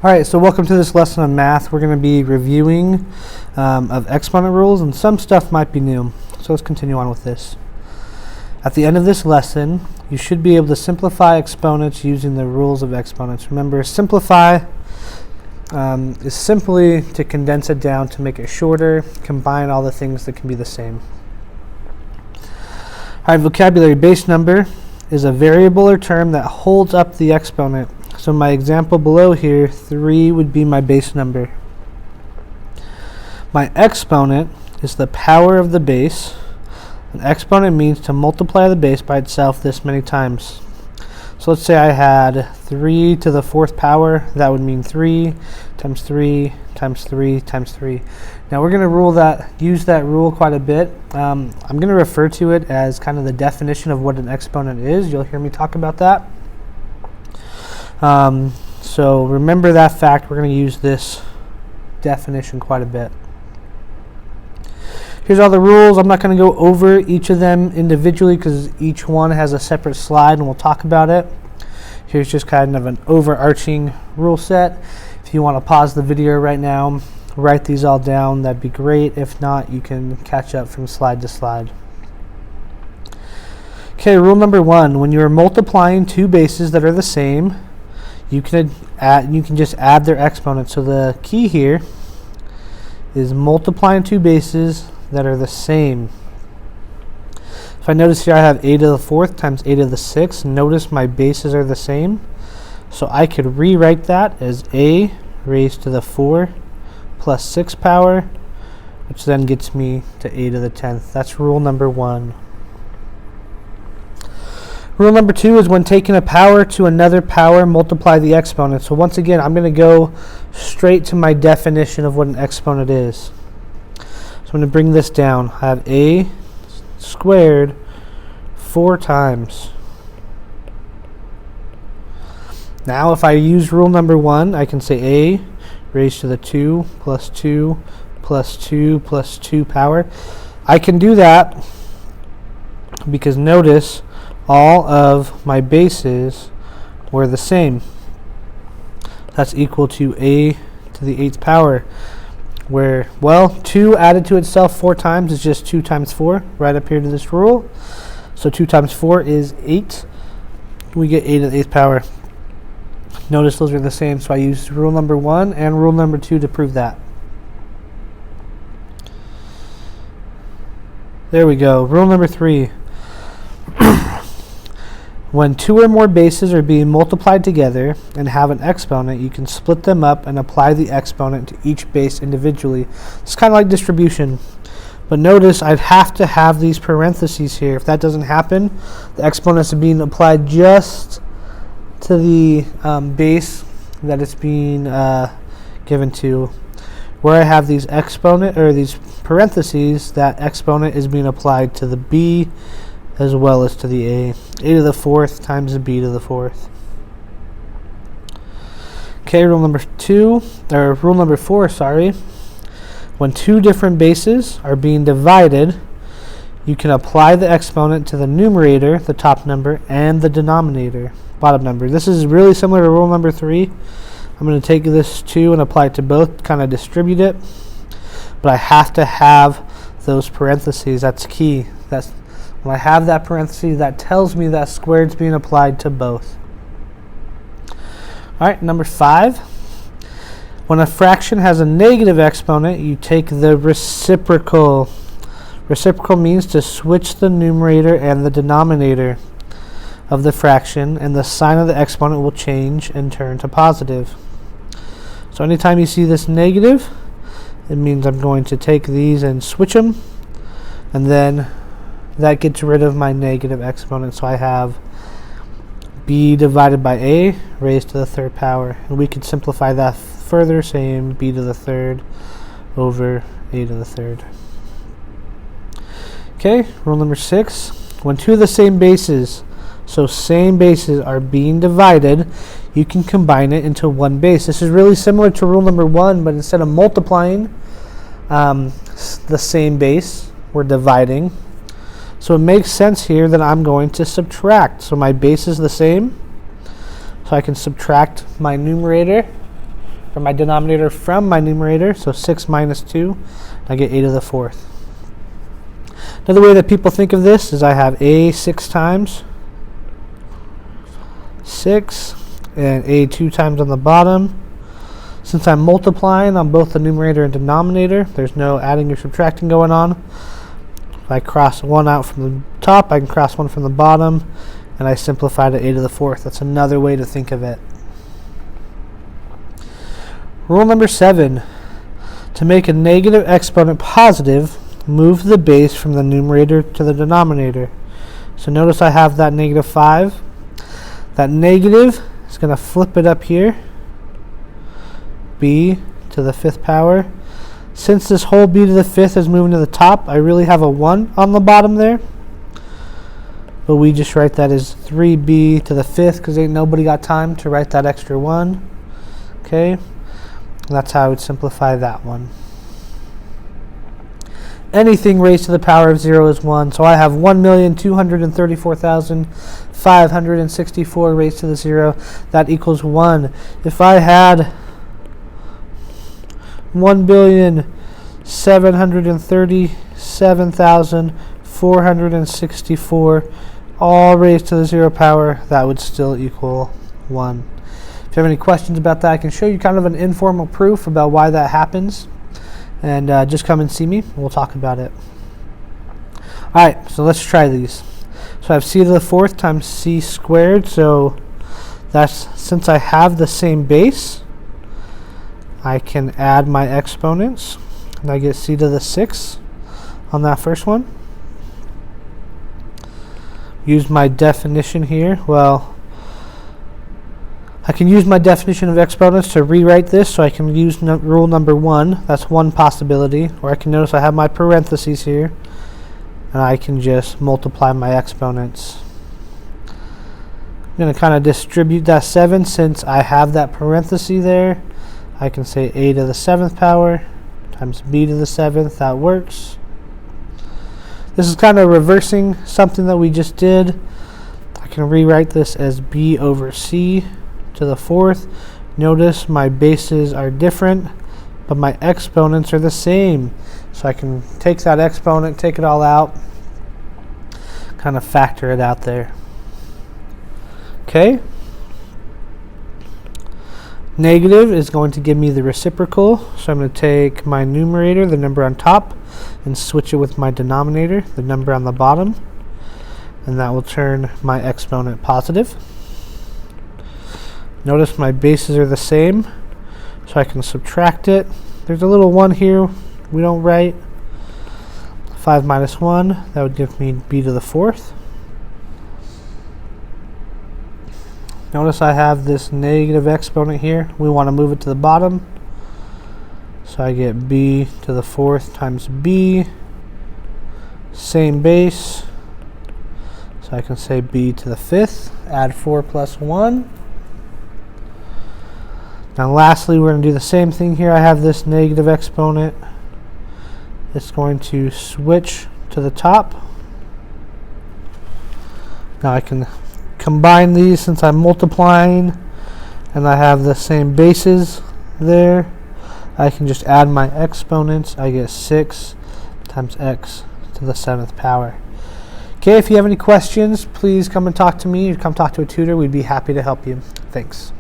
Alright, so welcome to this lesson of math. We're going to be reviewing of exponent rules, and some stuff might be new. So let's continue on with this. At the end of this lesson, you should be able to simplify exponents using the rules of exponents. Remember, simplify is simply to condense it down to make it shorter, combine all the things that can be the same. Alright, vocabulary. Base number is a variable or term that holds up the exponent. So my example below here, 3 would be my base number. My exponent is the power of the base. An exponent means to multiply the base by itself this many times. So let's say I had 3 to the 4th power. That would mean 3 times 3 times 3 times 3. Now we're going to use that rule quite a bit. I'm going to refer to it as kind of the definition of what an exponent is. You'll hear me talk about that. So remember that fact. We're going to use this definition quite a bit. Here's all the rules. I'm not going to go over each of them individually because each one has a separate slide and we'll talk about it. Here's just kind of an overarching rule set. If you want to pause the video right now, write these all down, that'd be great. If not, you can catch up from slide to slide. Okay, rule number 1. When you are multiplying two bases that are the same, you can just add their exponents. So the key here is multiplying two bases that are the same. If I notice here I have a to the 4th times a to the 6th, notice my bases are the same. So I could rewrite that as a raised to the 4 plus 6 power, which then gets me to a to the 10th. That's rule number 1. Rule number 2 is when taking a power to another power, multiply the exponent. So once again, I'm going to go straight to my definition of what an exponent is. So I'm going to bring this down. I have a squared 4 times. Now if I use rule number 1, I can say a raised to the 2 plus 2 plus 2 plus 2 power. I can do that because notice all of my bases were the same. That's equal to a to the 8th power, where, well, 2 added to itself 4 times is just 2 times 4, right up here to this rule. So 2 times 4 is 8. We get a to the 8th power. Notice those are the same, so I used rule number 1 and rule number 2 to prove that. There we go. Rule number 3. When 2 or more bases are being multiplied together and have an exponent, you can split them up and apply the exponent to each base individually. It's kind of like distribution. But notice I'd have to have these parentheses here. If that doesn't happen, the exponents are being applied just to the base that it's being given to. Where I have these exponent or these parentheses, that exponent is being applied to the b as well as to the a to the 4th times the b to the 4th. Okay, rule number 4, sorry. When two different bases are being divided, you can apply the exponent to the numerator, the top number, and the denominator, bottom number. This is really similar to rule number 3. I'm going to take this 2 and apply it to both, kind of distribute it. But I have to have those parentheses. That's key. When I have that parenthesis, that tells me that squared's being applied to both. Alright, number 5. When a fraction has a negative exponent, you take the reciprocal. Reciprocal means to switch the numerator and the denominator of the fraction, and the sign of the exponent will change and turn to positive. So anytime you see this negative, it means I'm going to take these and switch them, and then that gets rid of my negative exponent. So I have b divided by a raised to the 3rd power. And we could simplify that further, saying b to the 3rd over a to the 3rd. Okay, rule number 6. When two of the same bases, so same bases, are being divided, you can combine it into one base. This is really similar to rule number 1, but instead of multiplying the same base, we're dividing. So it makes sense here that I'm going to subtract. So my base is the same. So I can subtract my numerator for my denominator from my numerator, so 6 minus 2, I get a to the 4th. Another way that people think of this is I have a 6 times, 6, and a 2 times on the bottom. Since I'm multiplying on both the numerator and denominator, there's no adding or subtracting going on. If I cross one out from the top, I can cross one from the bottom, and I simplify to a to the 4th. That's another way to think of it. Rule number 7. To make a negative exponent positive, move the base from the numerator to the denominator. So notice I have that negative 5. That negative is going to flip it up here, b to the 5th power. Since this whole b to the 5th is moving to the top, I really have a 1 on the bottom there. But we just write that as 3b to the 5th because ain't nobody got time to write that extra 1. Okay, and that's how I would simplify that one. Anything raised to the power of 0 is 1. So I have 1,234,564 raised to the 0. That equals 1. If I had 1,737,464 all raised to the 0 power, that would still equal 1. If you have any questions about that, I can show you kind of an informal proof about why that happens. And just come and see me. We'll talk about it. Alright, so let's try these. So I have c to the 4th times c squared. So that's, since I have the same base, I can add my exponents. And I get c to the 6th on that first one. Use my definition here. Well, I can use my definition of exponents to rewrite this, so I can use rule number 1. That's one possibility. Or I can notice I have my parentheses here, and I can just multiply my exponents. I'm going to kind of distribute that 7 since I have that parenthesis there. I can say a to the 7th power times b to the 7th. That works. This is kind of reversing something that we just did. I can rewrite this as b over c to the 4th. Notice my bases are different, but my exponents are the same. So I can take that exponent, take it all out, kind of factor it out there. Okay. Negative is going to give me the reciprocal, so I'm going to take my numerator, the number on top, and switch it with my denominator, the number on the bottom, and that will turn my exponent positive. Notice my bases are the same, so I can subtract it. There's a little 1 here we don't write. 5 minus 1, that would give me b to the 4th. Notice I have this negative exponent here. We want to move it to the bottom. So I get b to the 4th times b, same base. So I can say b to the 5th, add 4 plus 1. Now lastly, we're going to do the same thing here. I have this negative exponent. It's going to switch to the top. Now I can combine these since I'm multiplying and I have the same bases there. I can just add my exponents. I get 6 times x to the 7th power. Okay, if you have any questions, please come and talk to me or come talk to a tutor. We'd be happy to help you. Thanks.